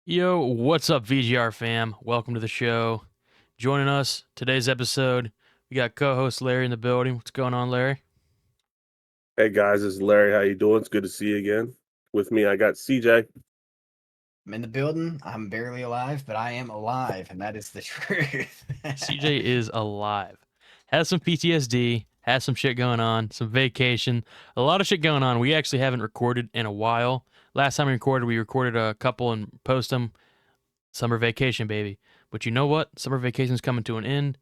Yo, what's up, VGR fam? Welcome to the show. Joining us today's episode, we got co-host Larry in the building. What's going on, Larry? Hey guys, this is Larry. How you doing? It's good to see you again. With me, I got CJ. I'm in the building. I'm barely alive, but I am alive, and that is the truth. CJ is alive. Has some PTSD, has some shit going on, some vacation, a lot of shit going on. We actually haven't recorded in a while. Last time we recorded a couple and post them. Summer vacation, baby. But you know what? Summer vacation's coming to an end.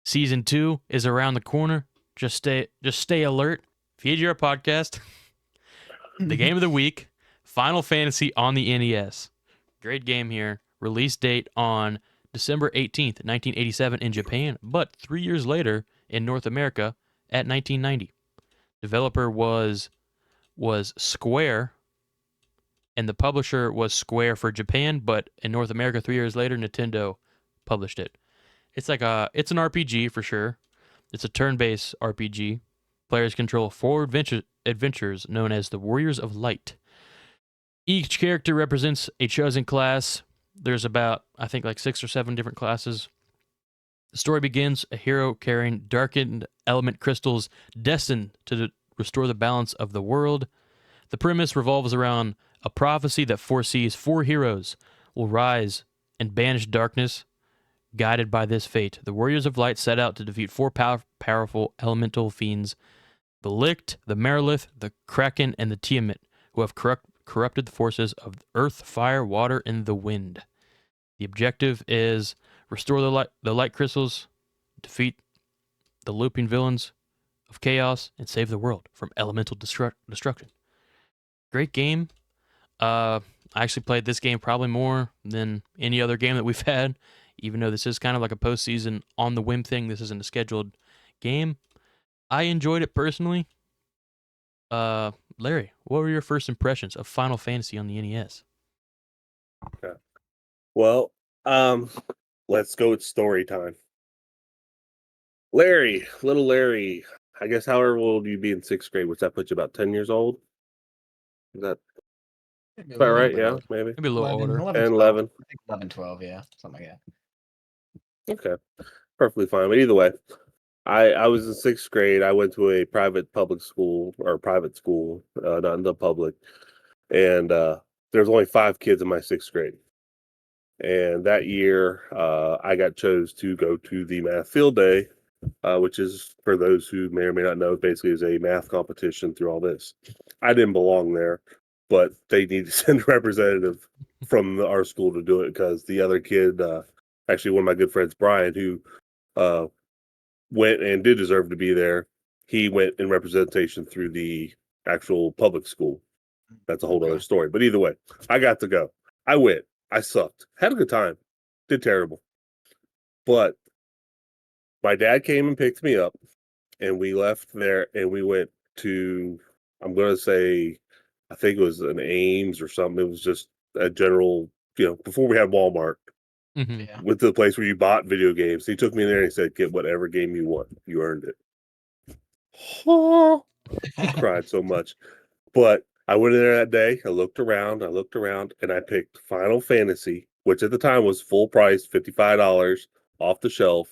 Season 2 is around the corner. Just stay alert. VGR podcast. The game of the week, Final Fantasy on the NES. Great game here. Release date on December 18th, 1987 in Japan, but 3 years later in North America at 1990. Developer was Square, and the publisher was Square for Japan, but in North America 3 years later Nintendo published it. It's an RPG for sure. It's a turn-based RPG. Players control four adventures known as the Warriors of Light. Each character represents a chosen class. There's about, I think, like 6 or 7 different classes. The story begins a hero carrying darkened element crystals destined to restore the balance of the world. The premise revolves around a prophecy that foresees 4 heroes will rise and banish darkness. Guided by this fate, the Warriors of Light set out to defeat four powerful elemental fiends: the Licht, the Merilith, the Kraken, and the Tiamat, who have corrupted the forces of earth, fire, water, and the wind. The objective is restore the light crystals, defeat the looping villains of chaos, and save the world from elemental destruction. Great game. I actually played this game probably more than any other game that we've had, even though this is kind of like a postseason on the whim thing. This isn't a scheduled game. I enjoyed it personally. Larry, what were your first impressions of Final Fantasy on the NES? Okay. Well, um, let's go with story time. Little Larry. I guess however old you be in 6th grade, which that puts you about 10 years old. Is that Maybe a about little right? bit Yeah, older. maybe Maybe a little 11, older. 11, 10, 12. 11. I think 11, 12, yeah. Something like Okay, perfectly fine. But either way, I was in 6th grade. I went to a public school or private school, not in the public, and there's only 5 kids in my 6th grade. And that year, I got chose to go to the math field day, which is, for those who may or may not know, basically is a math competition through all this. I didn't belong there, but they need to send a representative from our school to do it because the other kid, actually one of my good friends, Brian, who uh, went and did deserve to be there, he went in representation through the actual public school. That's a that. whole other Okay. story. But either way, I got to go. I went. I sucked. Had a good time. Did terrible. But my dad came and picked me up, and we left there and we went to, I'm going to say, I think it was an Ames or something. It was just a general, before we had Walmart, Mm-hmm. Yeah. went to the place where you bought video games. He took me in there and he said, "Get whatever game you want. You earned it." I cried so much. But I went in there that day. I looked around, and I picked Final Fantasy, which at the time was full price, $55 off the shelf.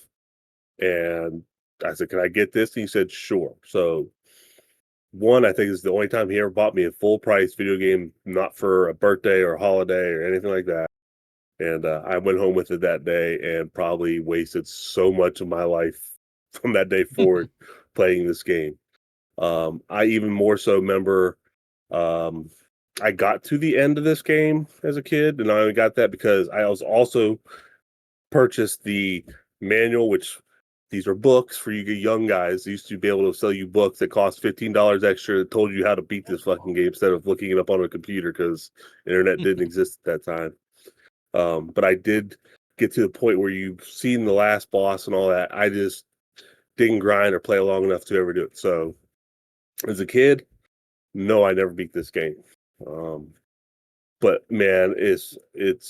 And I said, "Can I get this?" And he said, "Sure." So one, I think is the only time he ever bought me a full price video game, not for a birthday or a holiday or anything like that. And I went home with it that day and probably wasted so much of my life from that day forward playing this game. I even more so remember um, I got to the end of this game as a kid, and I only got that because I was also purchased the manual, which these are books for you young guys. They used to be able to sell you books that cost $15 extra that told you how to beat this fucking game instead of looking it up on a computer because internet didn't exist at that time. But I did get to the point where you've seen the last boss and all that. I just didn't grind or play long enough to ever do it. So as a kid, no, I never beat this game. Um, but man, it's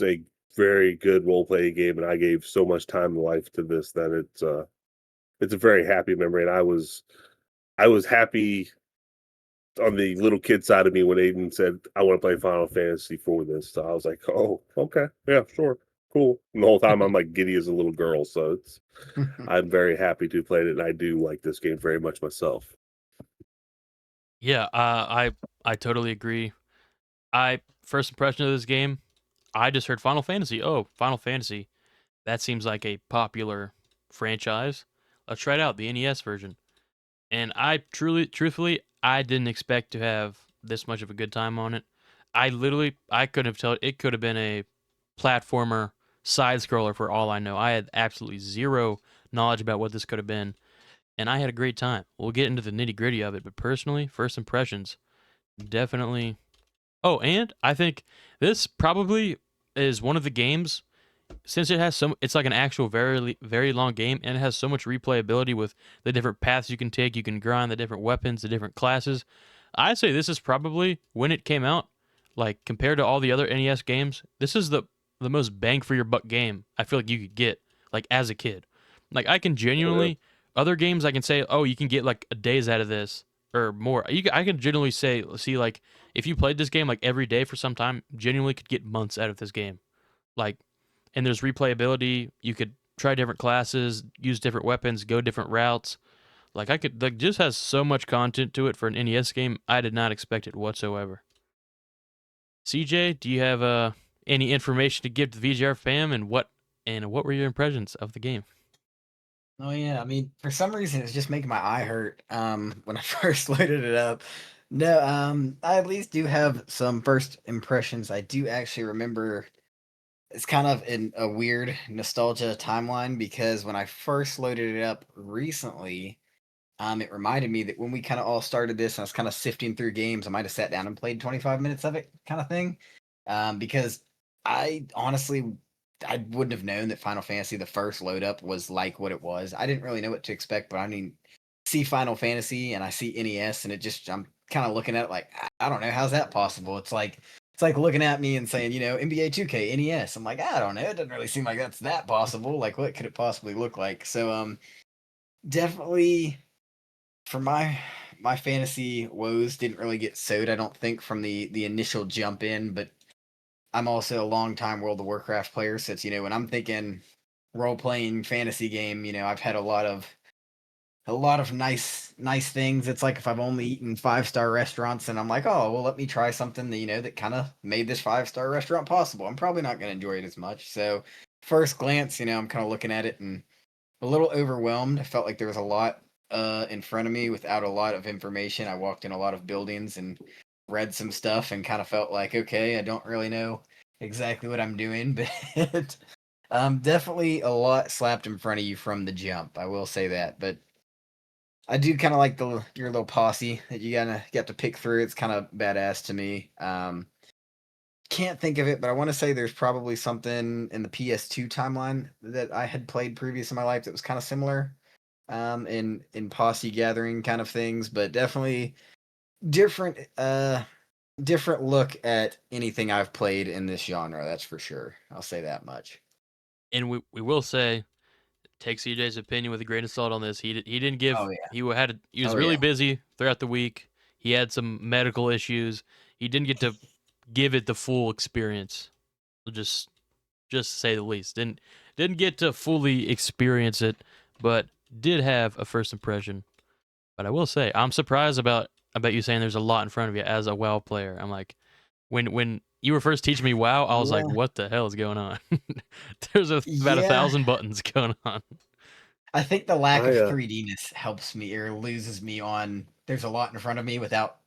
a very good role playing game, and I gave so much time and life to this that it's a very happy memory, and I was happy on the little kid side of me when Aidan said, I want to play Final Fantasy for this. So I was like, oh, okay. Yeah, sure. Cool. And the whole time I'm like giddy as a little girl. So I'm very happy to play it. And I do like this game very much myself. Yeah, I totally agree. I first impression of this game, I just heard Final Fantasy. Oh, Final Fantasy. That seems like a popular franchise. Let's try it out, the NES version. And truthfully, I didn't expect to have this much of a good time on it. I couldn't have told. It could have been a platformer side scroller for all I know. I had absolutely zero knowledge about what this could have been, and I had a great time. We'll get into the nitty gritty of it, but personally, first impressions, definitely. Oh, and I think this probably is one of the games, since it has it's like an actual very long game, and it has so much replayability with the different paths you can take. You can grind the different weapons, the different classes. I say this is probably, when it came out, like compared to all the other NES games, this is the most bang for your buck game I feel like you could get, like as a kid. Like I can Oh, yeah. genuinely, other games I can say, oh, you can get like a days out of this or more. I can genuinely say, see, like if you played this game like every day for some time, genuinely could get months out of this game. Like, and there's replayability. You could try different classes, use different weapons, go different routes. Like I could, like, just has so much content to it for an NES game. I did not expect it whatsoever. CJ, do you have any information to give to the VGR fam, and what were your impressions of the game? Oh yeah, I mean, for some reason, it's just making my eye hurt. When I first loaded it up. No, I at least do have some first impressions. I do actually remember. It's kind of in a weird nostalgia timeline because when I first loaded it up recently, it reminded me that when we kind of all started this, and I was kind of sifting through games, I might have sat down and played 25 minutes of it, kind of thing. Because I honestly, I wouldn't have known that Final Fantasy the first load up was like what it was. I didn't really know what to expect, but I mean, see Final Fantasy and I see NES, and it just I'm kind of looking at it like I don't know how's that possible. It's like looking at me and saying, NBA 2K NES. I'm like, I don't know. It doesn't really seem like that's that possible. Like, what could it possibly look like? So, definitely for my fantasy woes didn't really get sowed, I don't think, from the initial jump in, but I'm also a long time World of Warcraft player, so it's, when I'm thinking role playing fantasy game, I've had a lot of nice things. It's like if I've only eaten 5-star restaurants and I'm like, oh well, let me try something that that kind of made this 5-star restaurant possible. I'm probably not going to enjoy it as much. So first glance, I'm kind of looking at it and a little overwhelmed. I felt like there was a lot in front of me without a lot of information. I walked in a lot of buildings and read some stuff and kind of felt like, okay, I don't really know exactly what I'm doing, but definitely a lot slapped in front of you from the jump. I will say that, but I do kind of like your little posse that you gotta get to pick through. It's kind of badass to me. Can't think of it, but I want to say there's probably something in the PS2 timeline that I had played previous in my life that was kind of similar, in posse gathering kind of things, but definitely different different look at anything I've played in this genre. That's for sure. I'll say that much. And we will say, take CJ's opinion with a grain of salt on this. He didn't Oh give yeah. he was Oh really yeah. busy throughout the week. He had some medical issues. He didn't get to give it the full experience. Just just to say the least. Didn't get to fully experience it, but did have a first impression. But I will say, I'm surprised about you saying there's a lot in front of you as a WoW player. I'm like, when you were first teaching me WoW, I was like, Yeah. what the hell is going on? There's about a Yeah. thousand buttons going on. I think the lack of I 3Dness helps me or loses me on there's a lot in front of me without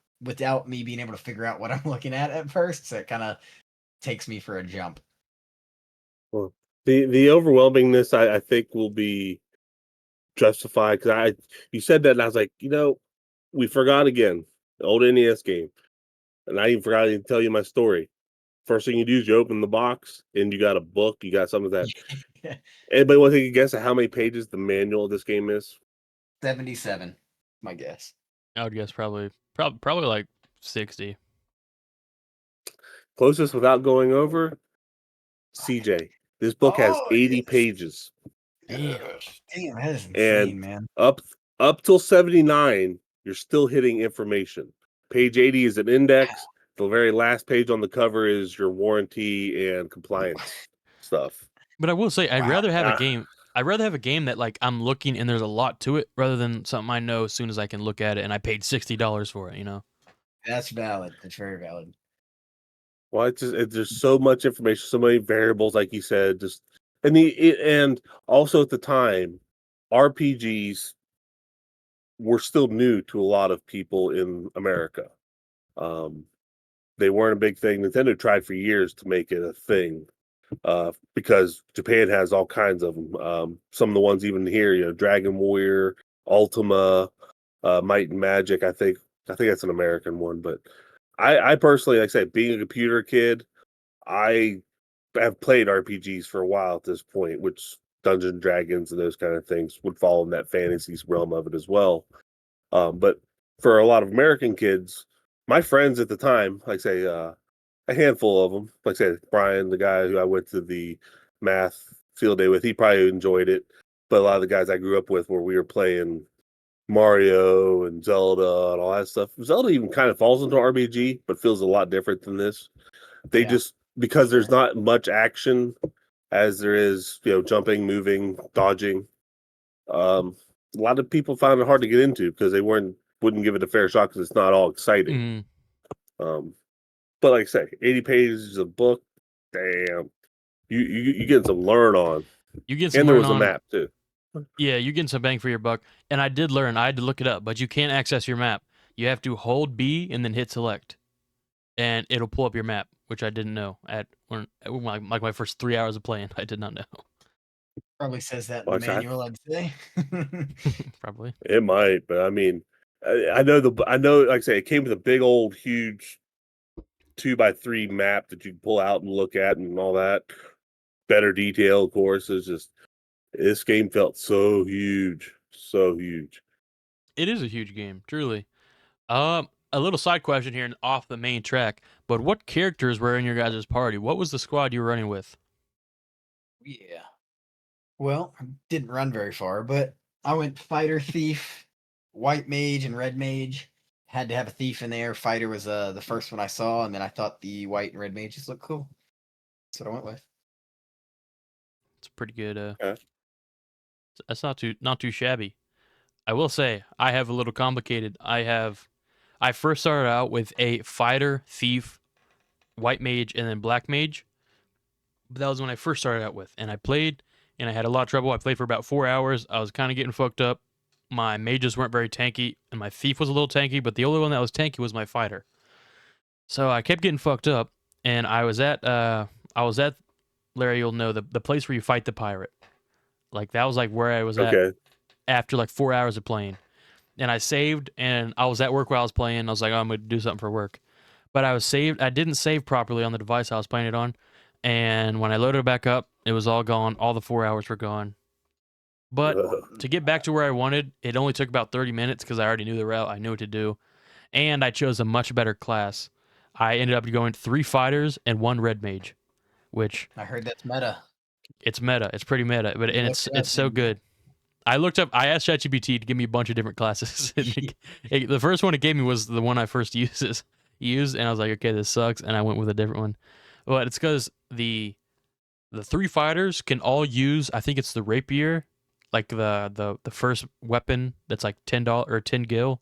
me being able to figure out what I'm looking at first. So it kind of takes me for a jump. well, the overwhelmingness I think will be justified because I you said that and I was like, we forgot again the old NES game, and I even forgot to tell you my story. First thing you do is you open the box and you got a book, you got something that. Anybody want to take a guess at how many pages the manual of this game is? 77, my guess. I would guess probably like 60. Closest without going over, CJ. This book has Oh 80 yes. pages, Damn. Damn, that is and insane, man. up till 79, you're still hitting information. Page 80 is an index. The very last page on the cover is your warranty and compliance stuff. But I will say, I'd Wow. rather have a Ah. game. I'd rather have a game that like I'm looking and there's a lot to it, rather than something I know as soon as I can look at it and I paid $60 for it. You know. That's valid. That's very valid. Well, there's so much information, so many variables, like you said. Just and also at the time, RPGs were still new to a lot of people in America. Um, they weren't a big thing. Nintendo tried for years to make it a thing because Japan has all kinds of them. Some of the ones even here, Dragon Warrior, Ultima, Might and Magic. I think that's an American one, but I personally, like I said, being a computer kid, I have played RPGs for a while at this point, which Dungeons and Dragons and those kind of things would fall in that fantasy realm of it as well. But for a lot of American kids, my friends at the time, like say, a handful of them, like say Brian, the guy who I went to the math field day with, he probably enjoyed it. But a lot of the guys I grew up with, where we were playing Mario and Zelda and all that stuff. Zelda even kind of falls into RPG, but feels a lot different than this. They Yeah. just because there's not much action as there is, jumping, moving, dodging. A lot of people found it hard to get into because they wouldn't give it a fair shot because it's not all exciting. Mm. But like I say, 80 pages of book, damn, you get some learn on, You get some and there learn was a on. map too. Yeah, you're getting some bang for your buck. And I did learn. I had to look it up, but you can't access your map. You have to hold B and then hit select, and it'll pull up your map, which I didn't know at my first 3 hours of playing. I did not know. Probably says that in the Like I manual, I'd say. Probably. It might, but I mean, I know, like I say, it came with a big old huge 2x3 map that you can pull out and look at and all that. Better detail, of course. It's just this game felt so huge, so huge. It is a huge game, truly. A little side question here and off the main track, but what characters were in your guys' party? What was the squad you were running with? Yeah. Well, I didn't run very far, but I went fighter, thief, white mage, and red mage. Had to have a thief in there. Fighter was the first one I saw, and then I thought the white and red mages looked cool. That's what I went with. It's pretty good. Okay. That's not too shabby. I will say I have a little complicated. I first started out with a fighter, thief, white mage, and then black mage. But that was when I first started out with, and I played, and I had a lot of trouble. I played for about 4 hours. I was kind of getting fucked up. My mages weren't very tanky, and my thief was a little tanky. But the only one that was tanky was my fighter. So I kept getting fucked up, and I was at Larry. You'll know the place where you fight the pirate. Like that was like where I was at Okay. after like 4 hours of playing. And I saved, and I was at work while I was playing. I was like, oh, I'm gonna do something for work, but I was saved. I didn't save properly on the device I was playing it on, and when I loaded it back up, it was all gone. All the 4 hours were gone. But to get back to where I wanted, it only took about 30 minutes because I already knew the route. I knew what to do, and I chose a much better class. I ended up going 3 fighters and 1 red mage, which I heard that's meta. it's meta. It's pretty meta, but and Look it's it up, it's so didn't you? good. I asked ChatGPT to give me a bunch of different classes. The first one it gave me was the one I first used, and I was like, okay, this sucks, and I went with a different one. But it's because the 3 fighters can all use, I think it's the rapier, like the first weapon that's like $10 or 10 gil,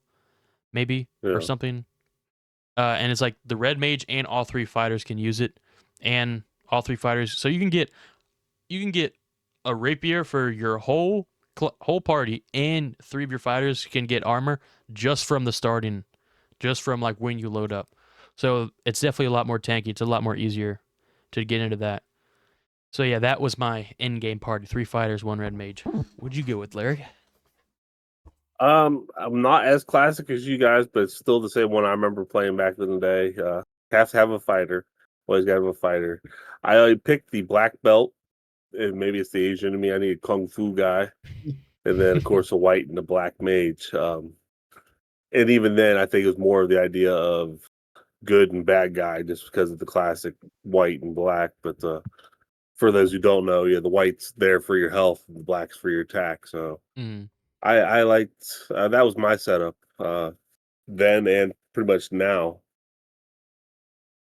maybe or Yeah. something. And it's like the red mage and all 3 fighters can use it, and all 3 fighters. So you can get a rapier for your whole party, and 3 of your fighters can get armor just from the starting, just from like when you load up. So it's definitely a lot more tanky. It's a lot more easier to get into that. So yeah, that was my end game party: 3 fighters, 1 red mage. What'd you go with, Larry? I'm not as classic as you guys, but it's still the same one I remember playing back in the day. Have to have a fighter. Always got to have a fighter. I picked the black belt, and maybe it's the Asian in me. I need a kung fu guy, and then of course a white and a black mage. And even then, I think it was more of the idea of good and bad guy, just because of the classic white and black. But for those who don't know, yeah, the white's there for your health, and the black's for your attack. So Mm. I liked that was my setup. then and pretty much now.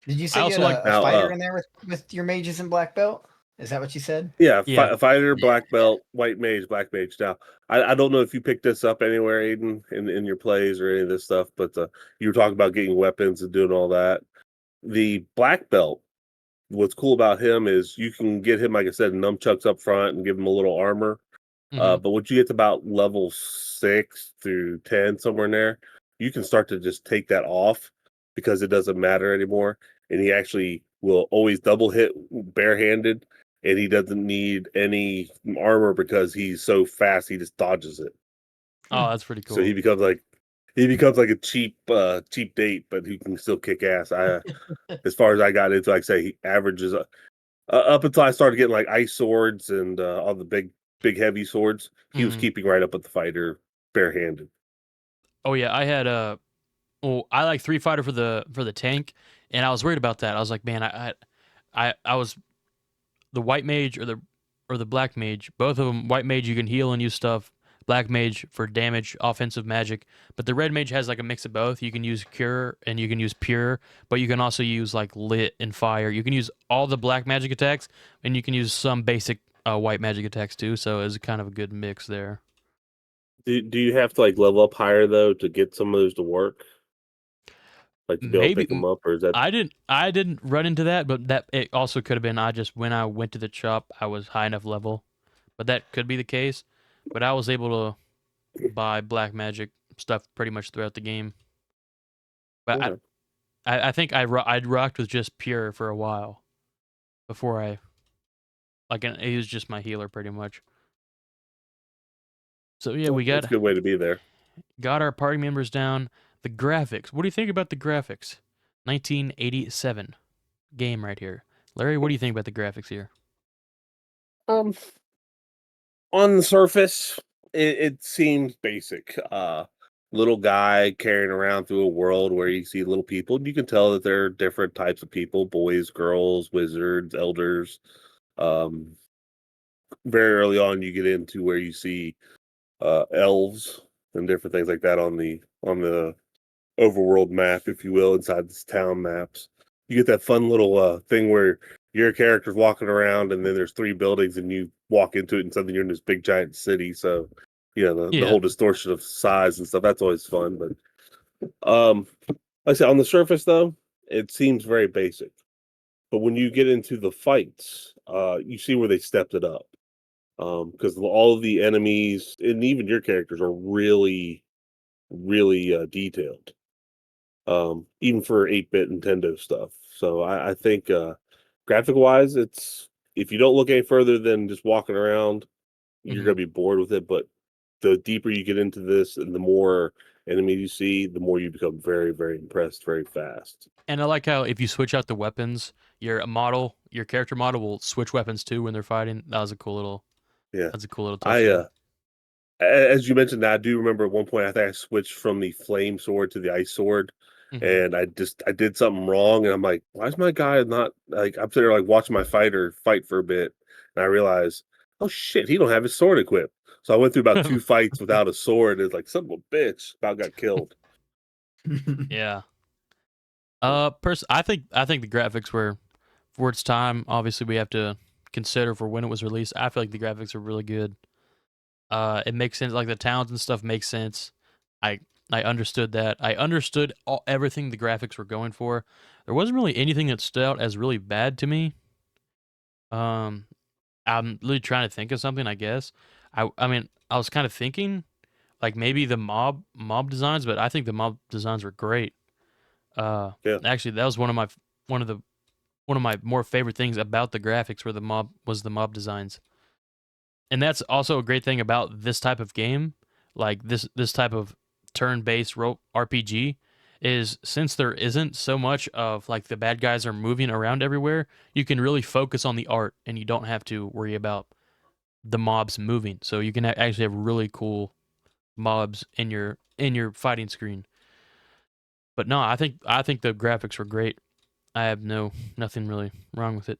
Did you I say you also had like a Now, fighter in there with your mages and black belt? Is that what you said? yeah, yeah. fighter, Yeah. black belt, white mage, black mage. Now, I don't know if you picked this up anywhere, Aiden, in your plays or any of this stuff, but you were talking about getting weapons and doing all that. The black belt, what's cool about him is you can get him, like I said, nunchucks up front and give him a little armor. Hmm. But once you get to about level 6 through 10, somewhere in there, you can start to just take that off because it doesn't matter anymore. And he actually will always double hit barehanded, and he doesn't need any armor because he's so fast he just dodges it. Oh, that's pretty So cool. he becomes like a cheap date, but he can still kick ass. As far as I got into, like I say, he averages up until I started getting like ice swords and all the big heavy swords. He was Hmm. keeping right up with the fighter barehanded. Oh yeah, I had well, I like three fighter for the tank, and I was worried about that. I was like, man, I was the white mage or the black mage. Both of them, white mage you can heal and use stuff. Black mage for damage, offensive magic. But the red mage has like a mix of both. You can use cure and you can use pure, but you can also use like lit and fire. You can use all the black magic attacks, and you can use some basic white magic attacks too. So it's kind of a good mix there. Do you have to like level up higher though to get some of those to work? Like to be able to pick them up, or is that I didn't run into that, but that it also could have been I just when I went to the shop I was high enough level, but that could be the case. But I was able to buy black magic stuff pretty much throughout the game. But okay? I think I'd rocked with just pure for a while before I like he was just my healer pretty much. So yeah, Well, that's a good way to be there. got our party members down. The graphics. What do you think about the graphics? 1987 game right here. Larry, what do you think about the graphics here? Um, on the surface, it seems basic. Little guy carrying around through a world where you see little people, and you can tell that there are different types of people: boys, girls, wizards, elders. Um, Very early on, you get into where you see elves and different things like that on the overworld map, if you will, inside this town maps. You get that fun little thing where your character's walking around and then there's three buildings and you walk into it and suddenly you're in this big giant city. So, the Yeah. whole distortion of size and stuff, that's always fun. But like I said, on the surface though, it seems very basic. But when you get into the fights, you see where they stepped it up. Because all of the enemies and even your characters are really, really detailed, even for 8-bit Nintendo stuff. So I think graphic wise, it's if you don't look any further than just walking around, you're Hmm. gonna be bored with it. But the deeper you get into this and the more enemies you see, the more you become very, very impressed very fast. And I like how if you switch out the weapons, your character model will switch weapons too when they're fighting. Yeah. That's a cool little touch I there. as you mentioned, I do remember at one point I think I switched from the flame sword to the ice sword, Hmm. and I did something wrong, and I'm like, why is my guy not like I'm sitting there like watching my fighter fight for a bit, and I realized, oh shit, he don't have his sword equipped. So I went through about two fights without a sword. It's like son of a bitch, about got killed. Yeah. So, I think the graphics were for its time. Obviously, we have to consider for when it was released. I feel like the graphics are really good. It makes sense. Like the towns and stuff make sense. I I understood that. I understood everything the graphics were going for. There wasn't really anything that stood out as really bad to me. Um, I'm really trying to think of something. I guess. I mean, I was kind of thinking like maybe the mob designs, but I think the mob designs were great. yeah, Actually, that was one of the one of my more favorite things about the graphics were the mob designs. And that's also a great thing about this type of game, like this type of turn-based RPG is since there isn't so much of like the bad guys are moving around everywhere, you can really focus on the art and you don't have to worry about the mobs moving. So you can actually have really cool mobs in your fighting screen. But no, I think the graphics were great. I have nothing really wrong with it.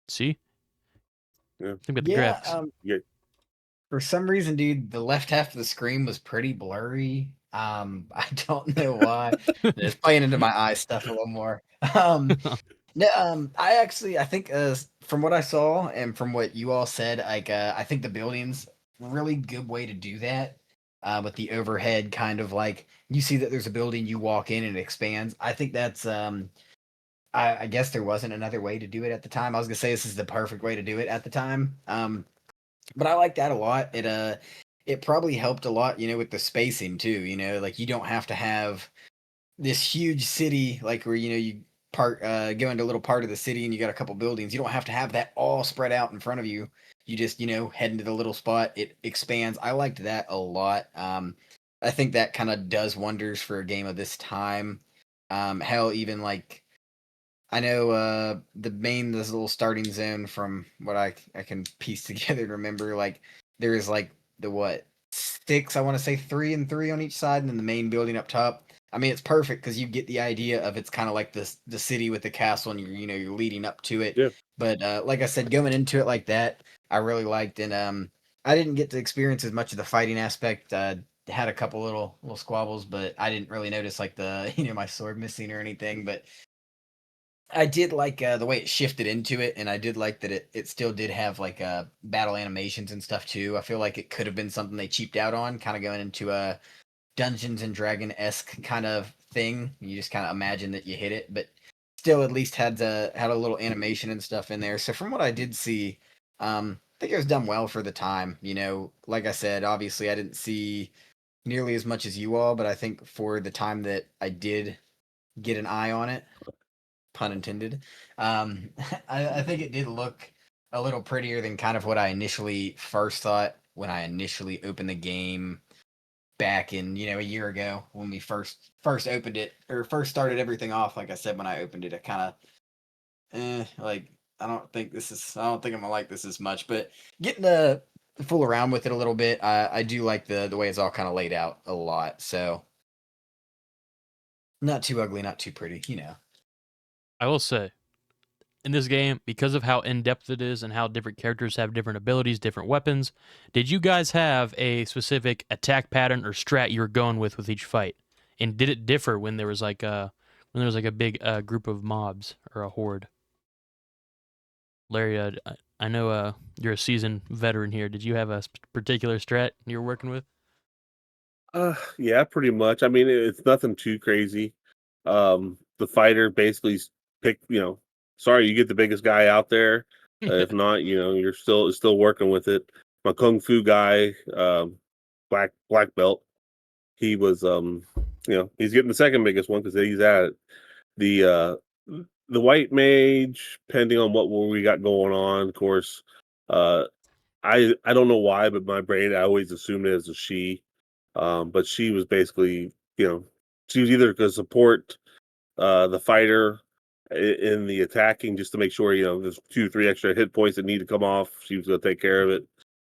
See? yeah, Think about the Yeah, graphics. yeah. for some reason, dude, the left half of the screen was pretty blurry. I don't know why. It's playing into my eye stuff a little more. Um, no, I think from what I saw and from what you all said, like I think the building's a really good way to do that. With the overhead kind of like you see that there's a building, you walk in and it expands. I think that's I guess there wasn't another way to do it at the time. I was gonna say this is the perfect way to do it at the time. But I like that a lot. It probably helped a lot, with the spacing too. Like you don't have to have this huge city like where you go into a little part of the city and you got a couple buildings. You don't have to have that all spread out in front of you. You just head into the little spot. It expands. I liked that a lot. I think that kind of does wonders for a game of this time. Hell, even like I know this little starting zone from what I can piece together and remember, like there is like the what six, I want to say 3 and 3 on each side, and then the main building up top. I mean, it's perfect because you get the idea of it's kind of like the city with the castle, and you're leading up to it. Yeah. But like I said, going into it like that, I really liked, and I didn't get to experience as much of the fighting aspect. Had a couple little squabbles, but I didn't really notice like the my sword missing or anything. But I did like the way it shifted into it, and I did like that it still did have like battle animations and stuff too. I feel like it could have been something they cheaped out on, kind of going into a Dungeons and Dragon esque kind of thing. You just kind of imagine that you hit it, but still at least had a little animation and stuff in there. So from what I did see, I think it was done well for the time. Like I said, obviously I didn't see nearly as much as you all, but I think for the time that I did get an eye on it, pun intended. I think it did look a little prettier than kind of what I initially first thought when I initially opened the game back in a year ago when we first opened it or first started everything off. Like I said, when I opened it, I kind of like I don't think I'm gonna like this as much, but getting to fool around with it a little bit, I do like the way it's all kind of laid out a lot. So not too ugly, not too pretty. I will say, in this game, because of how in depth it is and how different characters have different abilities, different weapons, did you guys have a specific attack pattern or strat you were going with each fight? And did it differ when there was like a big group of mobs or a horde? Larry, I know you're a seasoned veteran here. Did you have a particular strat you were working with? Yeah, pretty much. I mean, it's nothing too crazy. The fighter basically pick, sorry, you get the biggest guy out there. If not, you're still working with it. My kung fu guy, black belt, he was, he's getting the second biggest one because he's at it. The the white mage, depending on what we got going on, of course. Uh, I don't know why, but my brain I always assumed it as a she. But she was basically, she was either going to support the fighter in the attacking just to make sure, there's 2 or 3 extra hit points that need to come off. She was going to take care of it.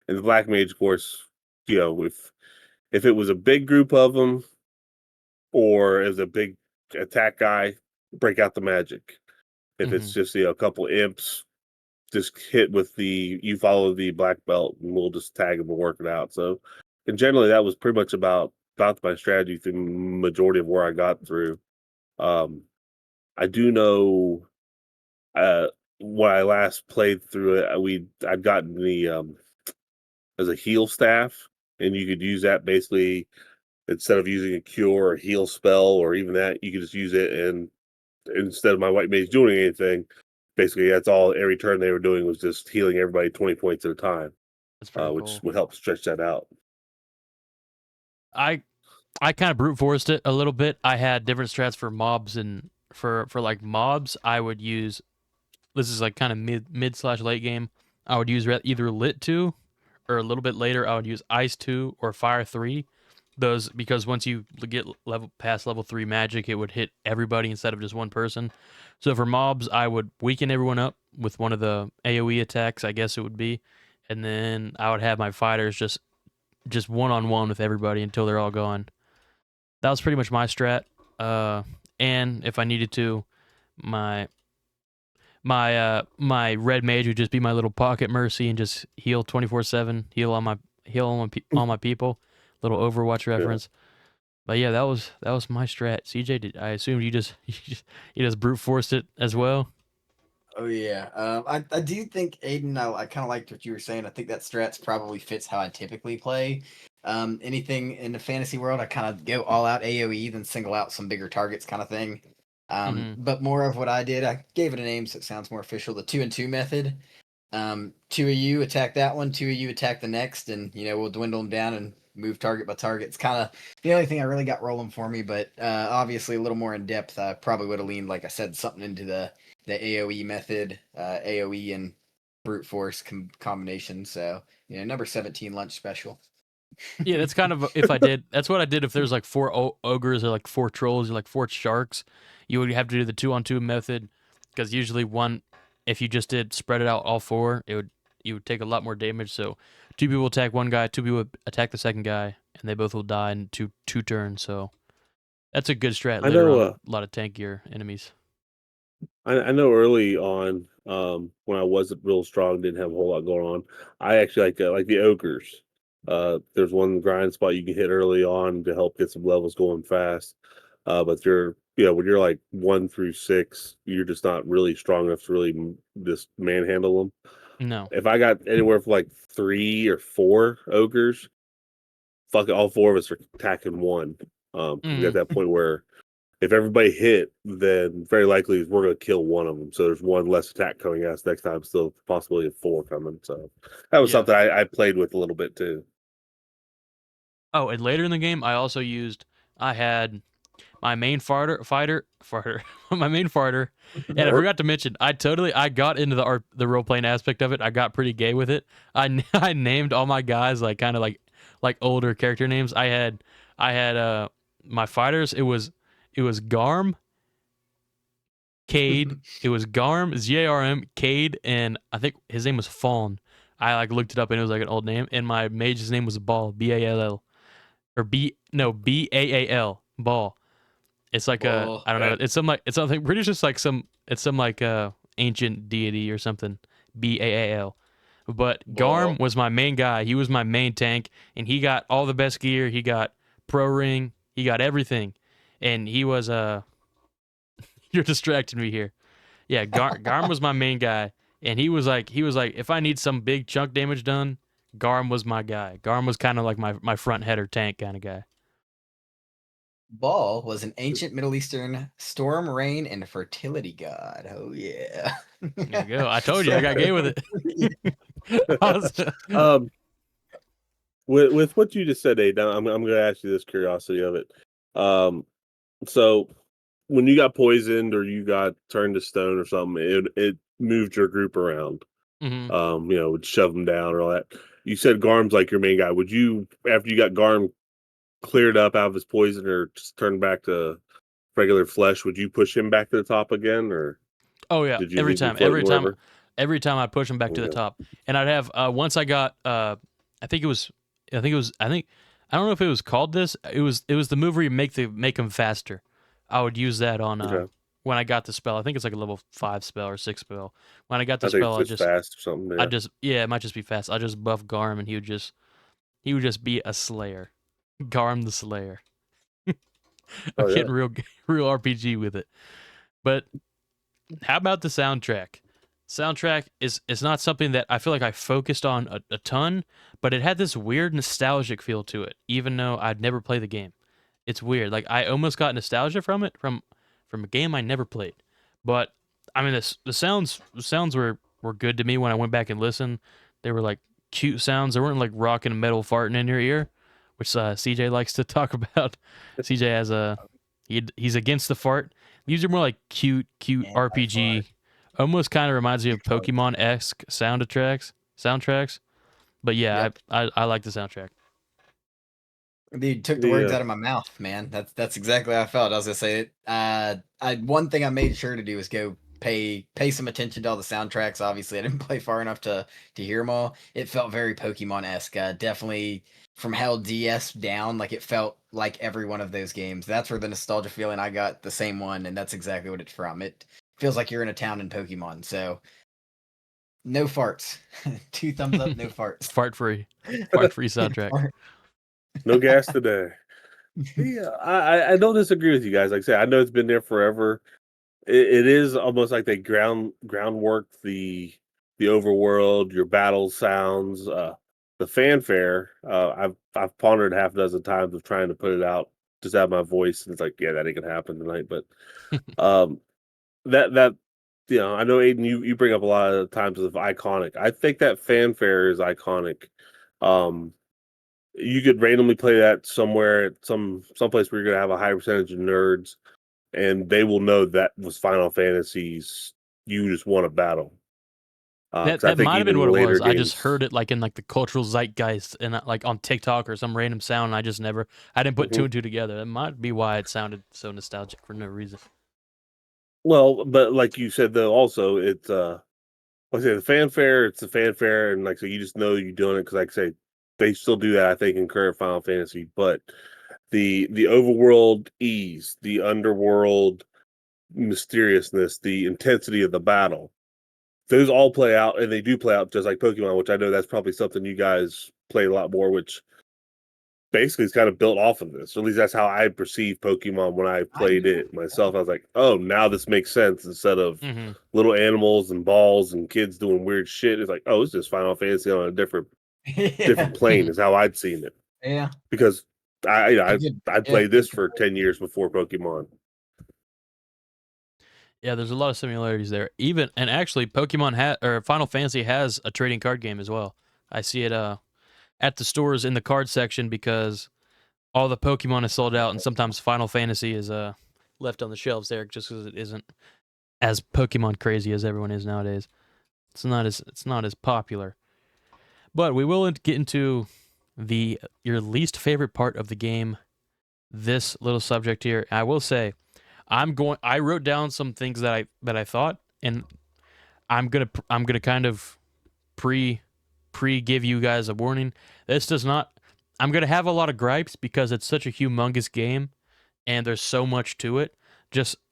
And the black mage, of course, if it was a big group of them or as a big attack guy, break out the magic. If Hmm. it's just a couple imps, just hit with you follow the black belt and we'll just tag them and work it out. So, and generally that was pretty much about my strategy through majority of where I got through. Um, I do know uh when I last played through it, I'd gotten the as a heal staff, and you could use that basically instead of using a cure or heal spell or even that, you could just use it and instead of my white mage doing anything, basically that's all every turn they were doing was just healing everybody 20 points at a time, That's pretty which cool. would help stretch that out. I I kind of brute forced it a little bit. I had different strats for mobs and for like mobs. I would use this is like kind of mid slash late game. I would use either lit 2 or a little bit later I would use ice 2 or fire 3. Those because once you get level past level 3 magic, it would hit everybody instead of just one person. So for mobs, I would weaken everyone up with one of the AoE attacks, I guess it would be, and then I would have my fighters just one on one with everybody until they're all gone. That was pretty much my strat. Uh, and if I needed to, my my red mage would just be my little pocket mercy and just heal 24/7, heal all my people. Little Overwatch Yeah. reference. But yeah, that was my strat. CJ, did I assume you just brute forced it as well? Oh yeah, I do think Aiden. I kind of liked what you were saying. I think that strats probably fits how I typically play. Anything in the fantasy world, I kind of go all out AOE, then single out some bigger targets, kind of thing. Hmm. But more of what I did, I gave it a name so it sounds more official. The 2-and-2 method. Two of you attack that one, two of you attack the next, and we'll dwindle them down and move target by target. It's kind of the only thing I really got rolling for me, but obviously a little more in depth. I probably would have leaned, like I said, something into the AOE method, AOE and brute force combination. So number 17 lunch special. Yeah, that's kind of if I did. That's what I did if there's like four ogres or like four trolls or like four sharks. You would have to do the 2-on-2 method because usually one, if you just did spread it out all four, you would take a lot more damage. So two people attack one guy, two people attack the second guy, and they both will die in two turns. So that's a good strat I later know. on with a lot of tankier enemies. I know early on, when I wasn't real strong, didn't have a whole lot going on. I actually like the ogres. There's one grind spot you can hit early on to help get some levels going fast. But when you're like 1 through 6, you're just not really strong enough to really just manhandle them. No. If I got anywhere from like 3 or 4 ogres, fuck it, all 4 of us are attacking one. We got Mm, that point where if everybody hit, then very likely we're going to kill one of them. So there's one less attack coming at us next time. Still possibility of 4 coming. So that was yeah. something I played with a little bit too. Oh, and later in the game, I had my main farter, my main farter, and I Or forgot to mention, I got into the role playing aspect of it. I got pretty gay with it. I named all my guys like kind of like older character names. I had my fighters. It was Garm, Cade. It was Garm, Garm, Cade, and I think his name was Fawn. I like looked it up and it was like an old name. And my mage's name was Ball, Ball, or Baal, Ball. It's like a Bull. I don't know. man, It's some like it's something pretty just like some like ancient deity or something. Baal. But Garm Bull. was my main guy. He was my main tank, and he got all the best gear. He got pro ring. He got everything, and he was You're distracting me here. Yeah, Garm was my main guy, and he was like if I need some big chunk damage done, Garm was my guy. Garm was kind of like my front header tank kind of guy. Baal was an ancient Middle Eastern storm, rain, and fertility god. Oh yeah. There you go. I told you I so got gay with it. I was- um, with what you just said, Aidan, I'm going to ask you this curiosity of it. Um, so when you got poisoned or you got turned to stone or something, it moved your group around. Mhm. Would shove them down or all that. You said Garm's like your main guy. Would you, after you got Garm cleared up out of his poison or just turned back to regular flesh, would you push him back to the top again, or Oh yeah, did you leave him floating wherever? every time I push him back to the Okay. top, and I'd have once I got I think it was I think I don't know if it was called this. It was the move where you make him faster. I would use that on Okay. when I got the spell. I think it's like a level 5 spell or 6 spell. When I got the I think spell, it's just fast or something. I Yeah. just yeah, it might just be fast. I just buff Garm and he would just be a slayer. Garm the Slayer. I'm Oh yeah. getting real RPG with it. But how about the soundtrack? Soundtrack is not something that I feel like I focused on a ton, but it had this weird nostalgic feel to it, even though I'd never played the game. It's weird. Like I almost got nostalgia from it from a game I never played. But I mean the sounds were good to me when I went back and listened. They were like cute sounds. They weren't like rock and metal farting in your ear, which CJ likes to talk about. CJ has he's against the fart. These are more like cute Anti-fart. RPG. Almost kind of reminds me of Pokemon esque soundtracks. But yeah, Yep. I like the soundtrack. Dude, took the The words out of my mouth, man. That's exactly how I felt. I was gonna say it. I one thing I made sure to do was go pay some attention to all the soundtracks. Obviously, I didn't play far enough to hear them all. It felt very Pokemon esque. Definitely from Hell DS down, like it felt like every one of those games. That's where the nostalgia feeling I got the same one, and that's exactly what it's from. It feels like you're in a town in Pokemon. So no farts. 2 thumbs up, no farts. Fart free soundtrack. Fart. no gas today. Yeah, I don't disagree with you guys. Like I said, I know it's been there forever. It is almost like they groundwork the overworld, your battle sounds, the fanfare. I've pondered half a dozen times of trying to put it out, just have my voice, and it's like, yeah, that ain't gonna happen tonight. But um, that I know Aiden, you bring up a lot of times of iconic. I think that fanfare is iconic. Um, you could randomly play that somewhere at someplace where you're gonna have a high percentage of nerds, and they will know that was Final Fantasy's. You just won a battle. That Because I that think might have been even what it later was. I just games. heard it like in like the cultural zeitgeist and like on TikTok or some random sound. And I didn't put two Mhm. and two together. That might be why it sounded so nostalgic for no reason. Well, but like you said though, also it's like I say the fanfare. It's the fanfare, and like so you just know you're doing it because like I say they still do that. I think in current Final Fantasy, but the overworld ease, the underworld mysteriousness, the intensity of the battle, those all play out, and they do play out just like Pokemon, which I know that's probably something you guys play a lot more, which basically is kind of built off of this. Or at least that's how I perceived Pokemon when I I played agree. it myself. I was like, oh, now this makes sense instead of Hmm. little animals and balls and kids doing weird shit. It's like, oh, it's just Final Fantasy on a Yeah. different plane is how I'd seen it. Yeah. Because I you know, A good, I yeah, played this good for 10 years before Pokemon. Yeah, there's a lot of similarities there. Even and actually, Final Fantasy has a trading card game as well. I see it at the stores in the card section because all the Pokemon is sold out, and sometimes Final Fantasy is left on the shelves there just because it isn't as Pokemon crazy as everyone is nowadays. It's not as popular. But we will get into the your least favorite part of the game. This little subject here, I will say, I wrote down some things that I thought, and I'm gonna kind of pre pre give you guys a warning. This does not. I'm gonna have a lot of gripes because it's such a humongous game, and there's so much to it.